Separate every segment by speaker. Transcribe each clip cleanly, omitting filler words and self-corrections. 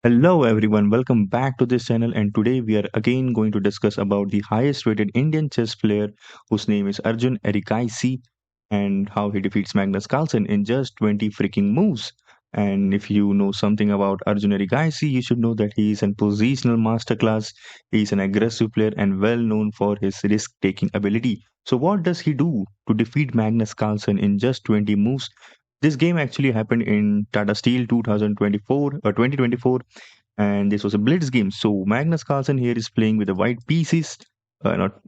Speaker 1: Hello everyone, welcome back to this channel and today we are again going to discuss about the highest rated Indian chess player whose name is Arjun Erigaisi and how he defeats Magnus Carlsen in just 20 freaking moves. And if you know something about Arjun Erigaisi, you should know that he is a positional masterclass. He is an aggressive player and well known for his risk-taking ability. So what does he do to defeat Magnus Carlsen in just 20 moves? This game actually happened in Tata Steel 2024 or 2024, and this was a blitz game. So Magnus Carlsen here is playing with the white pieces, not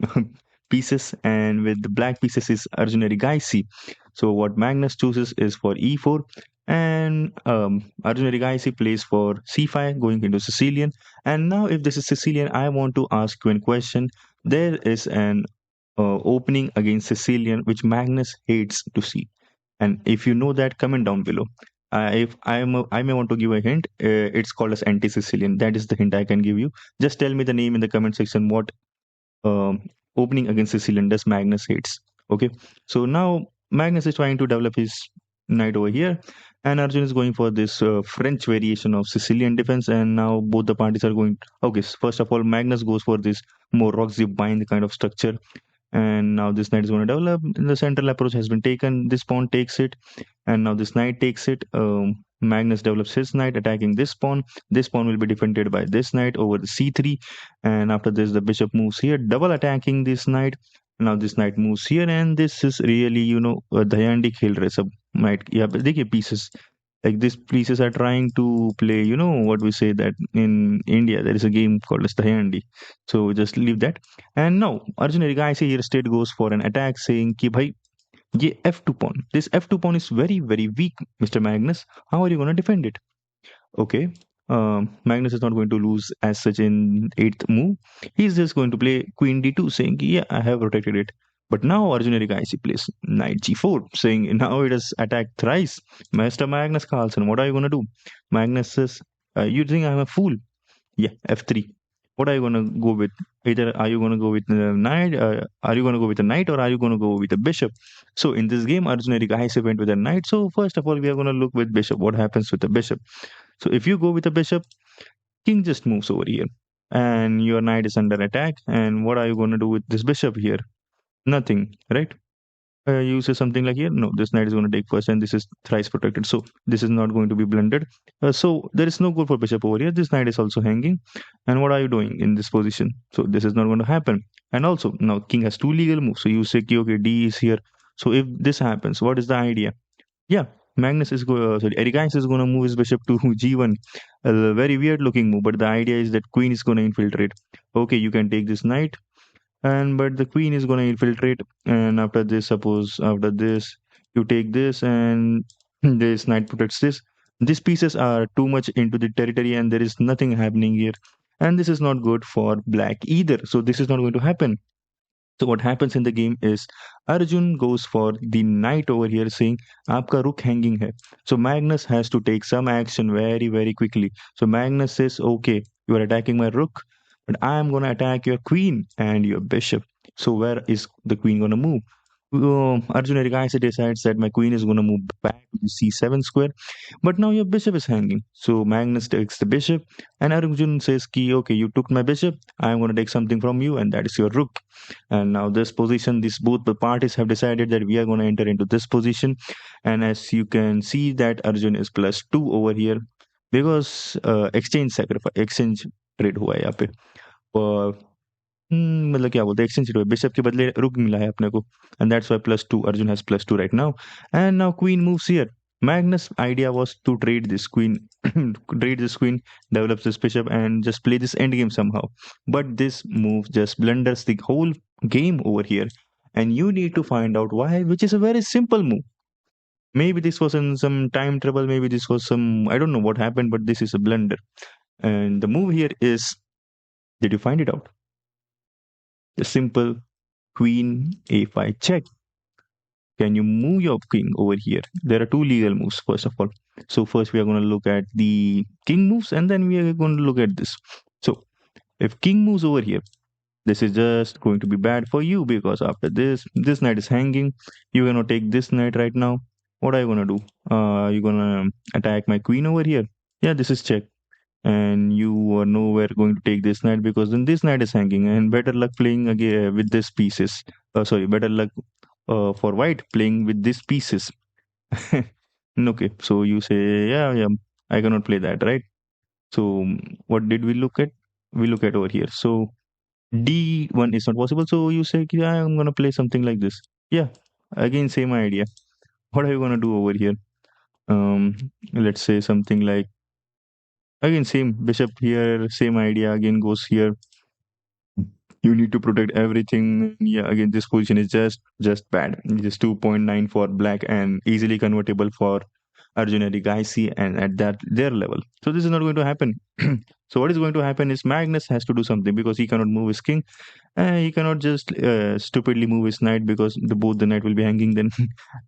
Speaker 1: pieces, and with the black pieces is Arjun Erigaisi. So what Magnus chooses is for e4, and Arjun Erigaisi plays for c5, going into Sicilian. And now, if this is Sicilian, I want to ask you a question. There is an opening against Sicilian, which Magnus hates to see. And if you know that, comment down below. If I may want to give a hint. It's called as anti-Sicilian. That is the hint I can give you. Just tell me the name in the comment section. What opening against Sicilian does Magnus hates? Okay. So now Magnus is trying to develop his knight over here, and Arjun is going for this French variation of Sicilian defense. And now both the parties are going. Okay. First of all, Magnus goes for this more rock zip bind kind of structure, and now this knight is going to develop. The central approach has been taken. This pawn takes it, and now this knight takes it. Magnus develops his knight attacking this pawn. This pawn will be defended by this knight over the c3, and after this the bishop moves here, double attacking this knight. Now this knight moves here, and this is really Dhyandi खेल रहे सब knight. यहाँ पे देखिए pieces, like these pieces are trying to play, what we say that in India there is a game called as Dhyandi. So just leave that. And now Arjun Erigaisi here straight goes for an attack, saying ki bhai ye f2 pawn, this f2 pawn is very very weak, Mr. Magnus. How are you going to defend it? Okay. Magnus is not going to lose as such in eighth move. He's just going to play queen d2, saying, "Yeah, I have protected it." But now Arjun Erigaisi plays knight g4, saying, "Now it has attacked thrice." Master Magnus Carlsen, what are you going to do? Magnus says, "You think I'm a fool?" Yeah, f3. What are you going to go with? Either are you going to go with the knight, are you going to go with the knight, or are you going to go with the bishop? So in this game, Arjun Erigaisi went with a knight. So first of all, we are going to look with bishop. What happens with the bishop? So if you go with a bishop, king just moves over here, and your knight is under attack. And what are you going to do with this bishop here? Nothing, right? You say something like here, no, this knight is going to take first, and this is thrice protected, so this is not going to be blundered. So there is no goal for bishop over here. This knight is also hanging, and what are you doing in this position? So this is not going to happen. And also now king has two legal moves, so you say, okay, d is here. So if this happens, what is the idea? Yeah, Eriganis is going to move his bishop to g1. A very weird looking move, but the idea is that queen is going to infiltrate. Okay, you can take this knight, and but the queen is going to infiltrate. And after this, suppose after this, you take this, and this knight protects this. These pieces are too much into the territory, and there is nothing happening here. And this is not good for black either. So this is not going to happen. So what happens in the game is Arjun goes for the knight over here, saying आपका rook hanging hai. So Magnus has to take some action very very quickly. So Magnus says, okay, you are attacking my rook, but I am going to attack your queen and your bishop. So where is the queen going to move? Arjun Erigaisi decides that my queen is going to move back to the c7 square, but now your bishop is hanging. So Magnus takes the bishop, and Arjun says, "Ki, okay, you took my bishop. I am going to take something from you, and that is your rook." And now this position, these both the parties have decided that we are going to enter into this position. And as you can see that Arjun is +2 over here because exchange trade हुआ है यहाँ पे। और मतलब क्या बोलते हैं, exchange हुआ, बिशप के बदले रुक मिला है अपने को, and that's why +2, Arjun has +2 right now. And now queen moves here. Magnus' idea was to trade this queen, trade this queen, develops this bishop, and just play this endgame somehow. But this move just blunders the whole game over here, and you need to find out why, which is a very simple move. Maybe this was in some time trouble, maybe this was some, I don't know what happened, but this is a blunder. And the move here is, did you find it out? The simple queen a5 check. Can you move your king over here? There are two legal moves, first of all. So first we are going to look at the king moves, and then we are going to look at this. So if king moves over here, this is just going to be bad for you, because after this knight is hanging. You're going to take this knight right now. What are you going to do? You're going to attack my queen over here. Yeah, this is check. and you are nowhere going to take this knight because then this knight is hanging, and better luck playing again with these pieces. Sorry, better luck for white playing with these pieces. Okay, so you say, yeah, yeah, I cannot play that, right? So what did we look at? We look at over here. So D1 is not possible. So you say, yeah, I'm gonna play something like this. Yeah, again, same idea. What are you gonna do over here? Um, let's say something like, again, same bishop here, same idea again goes here. You need to protect everything. Yeah, again, this position is just bad. Just 2.9 for black and easily convertible for Arjun Erigaisi and at that their level. So this is not going to happen. So what is going to happen is Magnus has to do something because he cannot move his king. He cannot just stupidly move his knight because both the knight will be hanging then,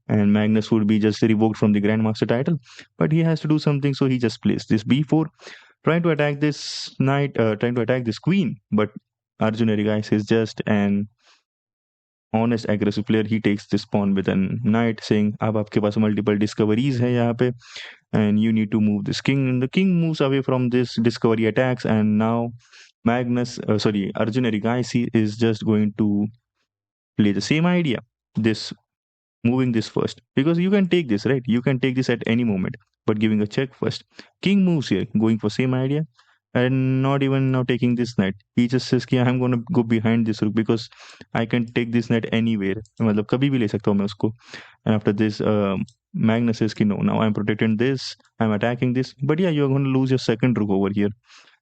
Speaker 1: and Magnus would be just revoked from the Grandmaster title. But he has to do something, so he just plays this b4, trying to attack this knight, trying to attack this queen. But Arjun Erigaisi is just an honest aggressive player. He takes this pawn with a knight, saying, "अब आपके पास multiple discoveries है यहाँ पे, and you need to move this king." And the king moves away from this discovery attacks, and now Arjun Erigaisi is just going to play the same idea. This moving this first because you can take this, right? You can take this at any moment, but giving a check first. King moves here, going for same idea, and not even now taking this knight. He just says कि I'm gonna go behind this rook because I can take this knight anywhere. मतलब कभी भी ले सकता हूँ मैं उसको. And after this, Magnus says कि no, now I'm protecting this, I'm attacking this. But yeah, you're gonna lose your second rook over here.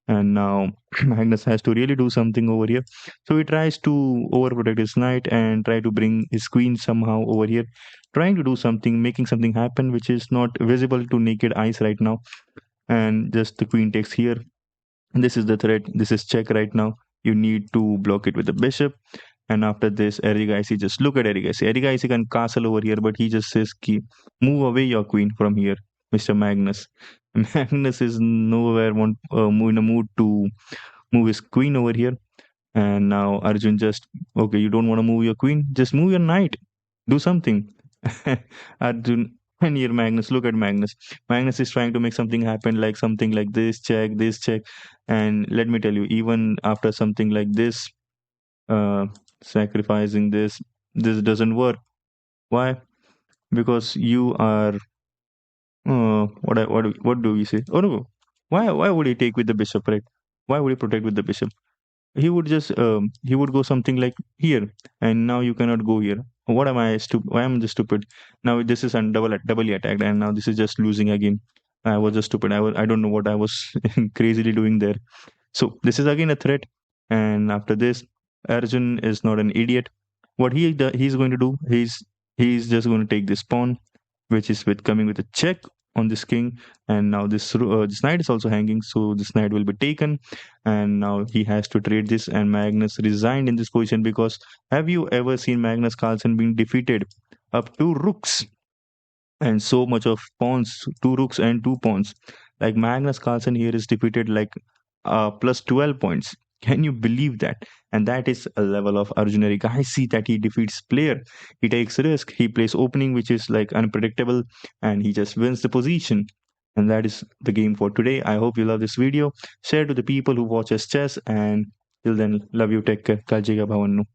Speaker 1: And now Magnus has to really do something over here. So he tries to overprotect his knight and try to bring his queen somehow over here, trying to do something, making something happen which is not visible to naked eyes right now. And just the queen takes here. This is the threat. This is check right now. You need to block it with the bishop. And after this, Erigaisi, just look at Erigaisi. Erigaisi can castle over here, but he just says, ki, move away your queen from here, Mr. Magnus. Magnus is nowhere in a mood to move his queen over here. And now Arjun just, okay, you don't want to move your queen? Just move your knight. Do something. Arjun, and here Magnus, look at Magnus. Magnus is trying to make something happen, like something like this check. And let me tell you, even after something like this, uh, sacrificing this doesn't work. Why? Because you are what do we say? Oh no, why would he take with the bishop, right? Why would he protect with the bishop? He would just he would go something like here, and now you cannot go here. What am I stupid? Why am I just stupid? Now this is doubly attacked, and now this is just losing again. I was just stupid. I don't know what I was crazily doing there. So this is again a threat, and after this, Arjun is not an idiot. What he's going to do, he's just going to take this pawn, which is with coming with a check on this king, and now this knight is also hanging, so this knight will be taken, and now he has to trade this, and Magnus resigned in this position because have you ever seen Magnus Carlsen being defeated up to rooks? And so much of pawns, two rooks and two pawns. Like Magnus Carlsen here is defeated like plus 12 points. Can you believe that? And that is a level of Arjun Erigaisi that he defeats player. He takes risk. He plays opening, which is like unpredictable, and he just wins the position. And that is the game for today. I hope you love this video. Share to the people who watch us chess. And till then, love you. Take care. Kaljega Bhavannu.